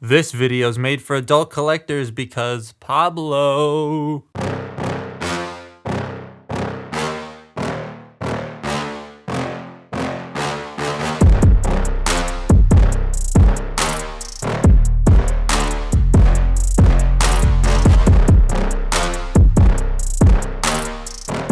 This video is made for adult collectors because Pablo.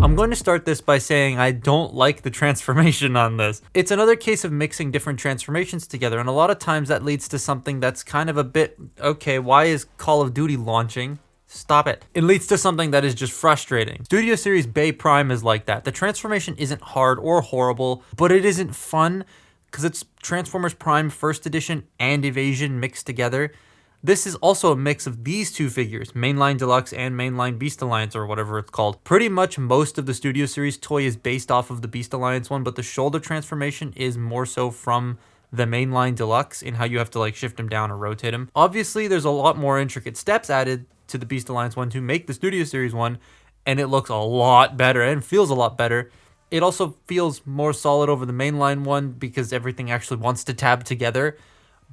I'm going to start this by saying I don't like the transformation on this. It's another case of mixing different transformations together, and a lot of times that leads to something that's kind of a bit, okay, why is Call of Duty launching? Stop it. It leads to something that is just frustrating. Studio Series Bay Prime is like that. The transformation isn't hard or horrible, but it isn't fun because it's Transformers Prime First Edition and Evasion mixed together. This is also a mix of these two figures, Mainline Deluxe and Mainline Beast Alliance, or whatever it's called. Pretty much most of the Studio Series toy is based off of the Beast Alliance one, but the shoulder transformation is more so from the Mainline Deluxe in how you have to like shift him down or rotate him. Obviously, there's a lot more intricate steps added to the Beast Alliance one to make the Studio Series one, and it looks a lot better and feels a lot better. It also feels more solid over the Mainline one because everything actually wants to tab together.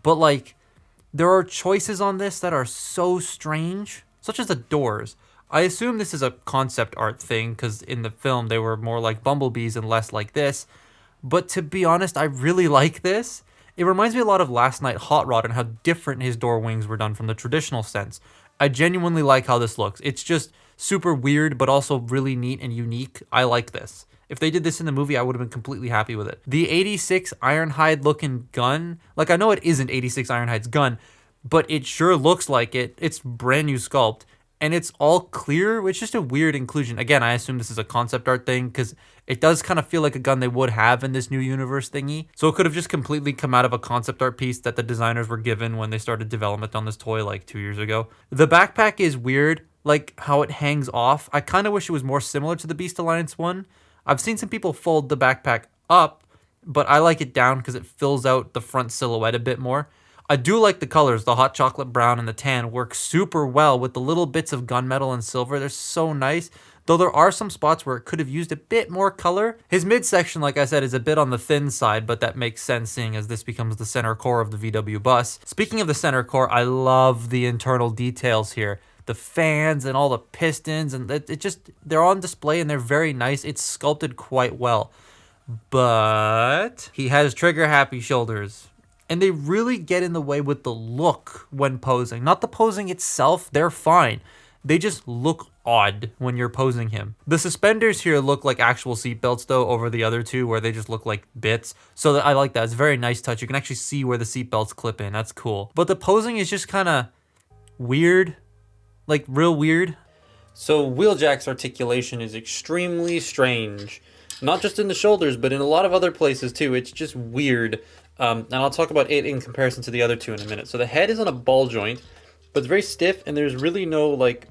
But like, there are choices on this that are so strange, such as the doors. I assume this is a concept art thing because in the film they were more like bumblebees and less like this. But to be honest, I really like this. It reminds me a lot of Last Night Hot Rod and how different his door wings were done from the traditional sense. I genuinely like how this looks. It's just super weird, but also really neat and unique. I like this. If they did this in the movie, I would have been completely happy with it. The 86 Ironhide looking gun, like I know it isn't 86 Ironhide's gun, but it sure looks like it. It's brand new sculpt, and it's all clear, which is just a weird inclusion. Again, I assume this is a concept art thing, because it does kind of feel like a gun they would have in this new universe thingy. So it could have just completely come out of a concept art piece that the designers were given when they started development on this toy like 2 years ago. The backpack is weird, like how it hangs off. I kind of wish it was more similar to the Beast Alliance one. I've seen some people fold the backpack up, but I like it down because it fills out the front silhouette a bit more. I do like the colors. The hot chocolate brown and the tan work super well with the little bits of gunmetal and silver. They're so nice, though there are some spots where it could have used a bit more color. His midsection, like I said, is a bit on the thin side, but that makes sense seeing as this becomes the center core of the VW bus. Speaking of the center core, I love the internal details here. The fans and all the pistons, and it just, they're on display and they're very nice. It's sculpted quite well, but he has trigger happy shoulders, and they really get in the way with the look when posing. Not the posing itself, they're fine. They just look odd when you're posing him. The suspenders here look like actual seatbelts though over the other two where they just look like bits. So I like that. It's a very nice touch. You can actually see where the seatbelts clip in. That's cool. But the posing is just kind of weird. Like real weird. So Wheeljack's articulation is extremely strange. Not just in the shoulders, but in a lot of other places too. It's just weird. And I'll talk about it in comparison to the other two in a minute. So the head is on a ball joint, but it's very stiff, and there's really no like,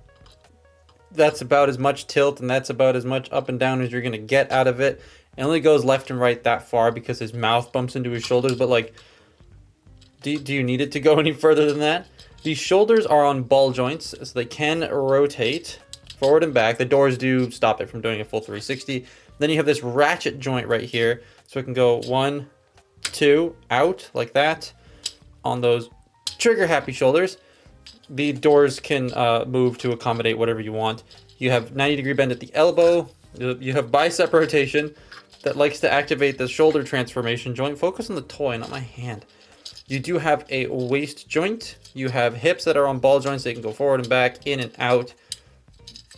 that's about as much tilt and that's about as much up and down as you're gonna get out of it. It only goes left and right that far because his mouth bumps into his shoulders, but like, do you need it to go any further than that? These shoulders are on ball joints, so they can rotate forward and back. The doors do stop it from doing a full 360. Then you have this ratchet joint right here, so it can go 1, 2, out like that on those trigger happy shoulders. The doors can move to accommodate whatever you want. You have 90-degree bend at the elbow. You have bicep rotation that likes to activate the shoulder transformation joint. Focus on the toy, not my hand. You do have a waist joint. You have hips that are on ball joints. They can go forward and back, in and out.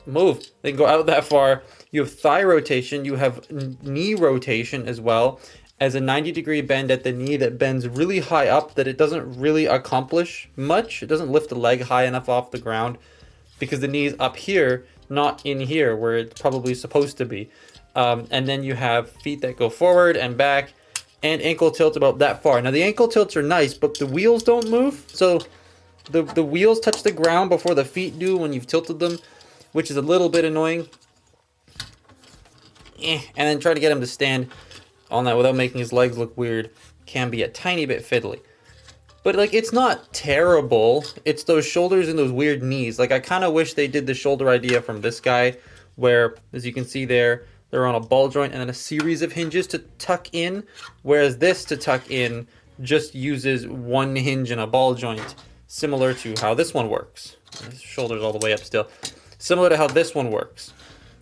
Move. They can go out that far. You have thigh rotation. You have knee rotation as well, as a 90-degree bend at the knee that bends really high up that it doesn't really accomplish much. It doesn't lift the leg high enough off the ground because the knee is up here, not in here where it's probably supposed to be. And then you have feet that go forward and back, and ankle tilt about that far. Now the ankle tilts are nice, but the wheels don't move. So the wheels touch the ground before the feet do when you've tilted them, which is a little bit annoying. And then try to get him to stand on that without making his legs look weird can be a tiny bit fiddly. But like, it's not terrible. It's those shoulders and those weird knees. Like, I kind of wish they did the shoulder idea from this guy where, as you can see there, they're on a ball joint and then a series of hinges to tuck in, whereas this to tuck in just uses one hinge and a ball joint. similar to how this one works. His shoulder's all the way up still. Similar to how this one works.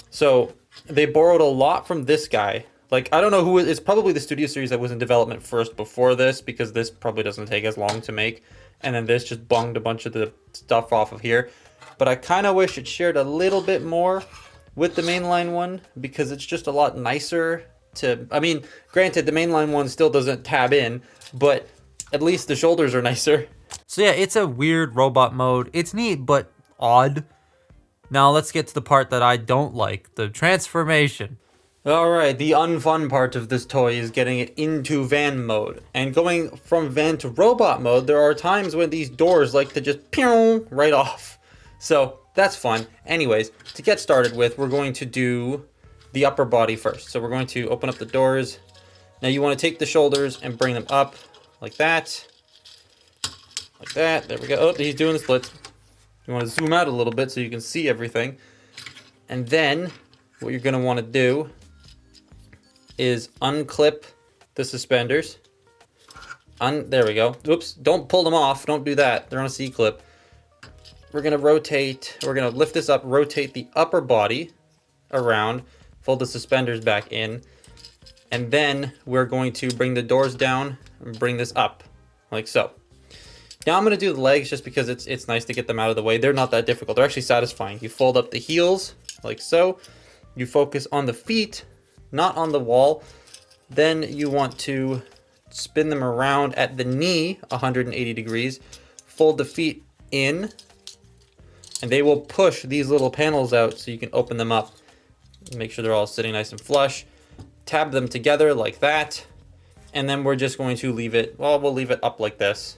So they borrowed a lot from this guy. Like, I don't know who, it's probably the Studio Series that was in development first before this, because this probably doesn't take as long to make. And then this just bunged a bunch of the stuff off of here. But I kind of wish it shared a little bit more with the mainline one, because it's just a lot nicer to, I mean, granted, the mainline one still doesn't tab in, but at least the shoulders are nicer. So yeah, it's a weird robot mode. It's neat, but odd. Now let's get to the part that I don't like, the transformation. All right, the unfun part of this toy is getting it into van mode. And going from van to robot mode, there are times when these doors like to just pew right off. So that's fun. Anyways, to get started with, we're going to do the upper body first. So we're going to open up the doors. Now you want to take the shoulders and bring them up like that. Like that. There we go. Oh, he's doing the splits. You want to zoom out a little bit so you can see everything. And then what you're going to want to do is unclip the suspenders. There we go. Oops, don't pull them off. Don't do that. They're on a C-clip. We're going to lift this up, rotate the upper body around, fold the suspenders back in, and then we're going to bring the doors down and bring this up, like so. Now I'm going to do the legs just because it's nice to get them out of the way. They're not that difficult. They're actually satisfying. You fold up the heels, like so. You focus on the feet, not on the wall. Then you want to spin them around at the knee 180 degrees, fold the feet in, and they will push these little panels out so you can open them up. Make sure they're all sitting nice and flush. Tab them together like that, and then we're just going to leave it, well, we'll leave it up like this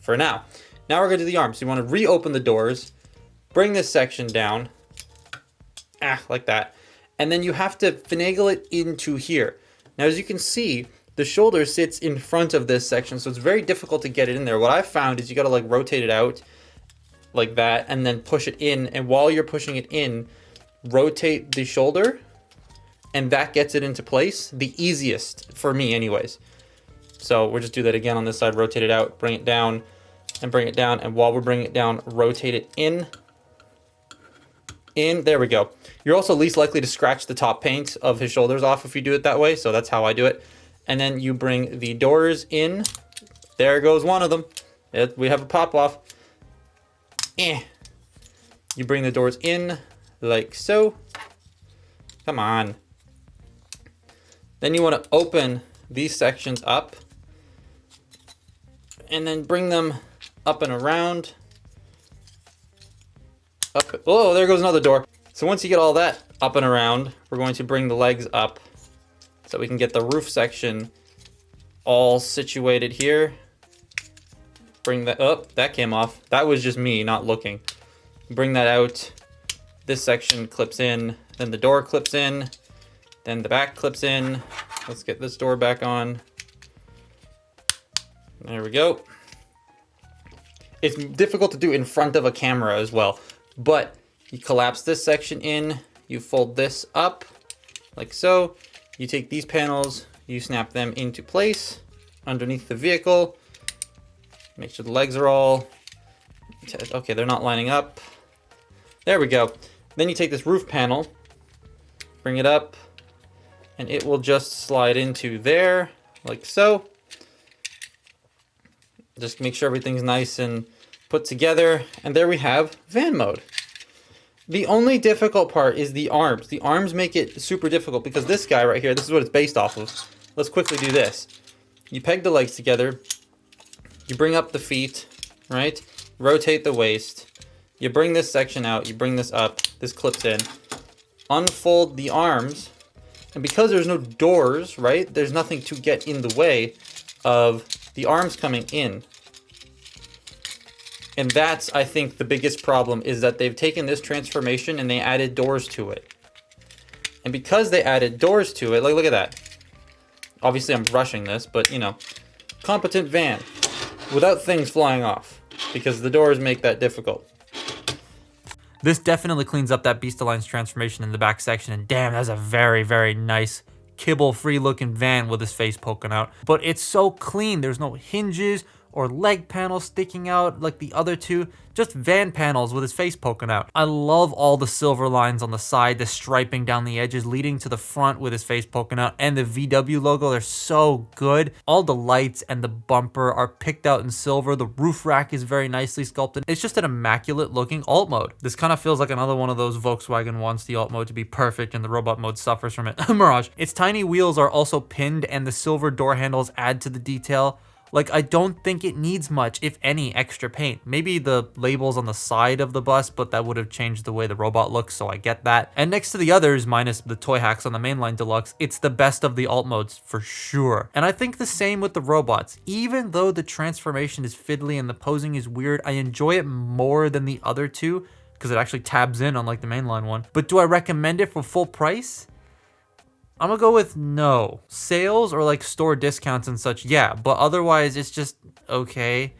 for now. Now we're going to do the arms. So you want to reopen the doors, bring this section down, like that. And then you have to finagle it into here. Now, as you can see, the shoulder sits in front of this section, so it's very difficult to get it in there. What I've found is you got to like rotate it out like that and then push it in. And while you're pushing it in, rotate the shoulder, and that gets it into place. The easiest for me anyways. So we'll just do that again on this side, rotate it out, bring it down, and bring it down. And while we're bringing it down, rotate it in. There we go. You're also least likely to scratch the top paint of his shoulders off if you do it that way, so that's how I do it. And then you bring the doors in. There goes one of them. We have a pop off. You bring the doors in like so. Come on. Then you want to open these sections up and then bring them up and around. Up. Oh, there goes another door. So once you get all that up and around, we're going to bring the legs up so we can get the roof section all situated here. Bring that up. That came off. That was just me not looking. Bring that out. This section clips in, then the door clips in, then the back clips in. Let's get this door back on. There we go. It's difficult to do in front of a camera as well, but you collapse this section in, you fold this up like so. You take these panels, you snap them into place underneath the vehicle. Make sure the legs are all, okay, they're not lining up. There we go. Then you take this roof panel, bring it up, and it will just slide into there like so. Just make sure everything's nice and put together, and there we have van mode. The only difficult part is the arms. The arms make it super difficult because this guy right here, this is what it's based off of. Let's quickly do this. You peg the legs together, you bring up the feet, right? Rotate the waist. You bring this section out, you bring this up, this clips in. Unfold the arms, and because there's no doors, right? There's nothing to get in the way of the arms coming in. And that's, I think, the biggest problem is that they've taken this transformation and they added doors to it. And because they added doors to it, like, look at that. Obviously, I'm rushing this, but, you know, competent van without things flying off because the doors make that difficult. This definitely cleans up that Beast Alliance transformation in the back section, and damn, that's a very, very nice kibble-free looking van with his face poking out. But it's so clean. There's no hinges or leg panels sticking out like the other two, just van panels with his face poking out. I love all the silver lines on the side, the striping down the edges leading to the front with his face poking out, and the VW logo, they're so good. All the lights and the bumper are picked out in silver. The roof rack is very nicely sculpted. It's just an immaculate looking alt mode. This kind of feels like another one of those Volkswagen wants the alt mode to be perfect and the robot mode suffers from it. Mirage. Its tiny wheels are also pinned and the silver door handles add to the detail. Like, I don't think it needs much, if any, extra paint. Maybe the labels on the side of the bus, but that would have changed the way the robot looks, so I get that. And next to the others, minus the toy hacks on the mainline deluxe, it's the best of the alt modes for sure. And I think the same with the robots. Even though the transformation is fiddly and the posing is weird, I enjoy it more than the other two, because it actually tabs in unlike the mainline one. But do I recommend it for full price? I'm gonna go with no. Sales or like store discounts and such, yeah, but otherwise it's just okay.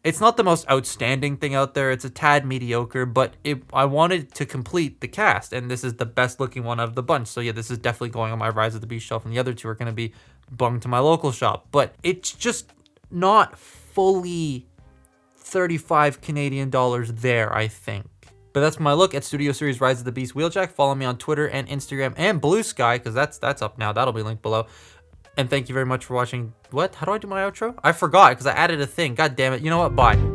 It's not the most outstanding thing out there. It's a tad mediocre, but I wanted to complete the cast, and this is the best looking one out of the bunch. So yeah, this is definitely going on my Rise of the Beast shelf, and the other two are gonna be bunged to my local shop. But it's just not fully 35 Canadian dollars there, I think. But that's my look at Studio Series Rise of the Beast Wheeljack. Follow me on Twitter and Instagram and Blue Sky, because that's up now. That'll be linked below. And thank you very much for watching. What? How do I do my outro? I forgot, because I added a thing. God damn it. You know what? Bye.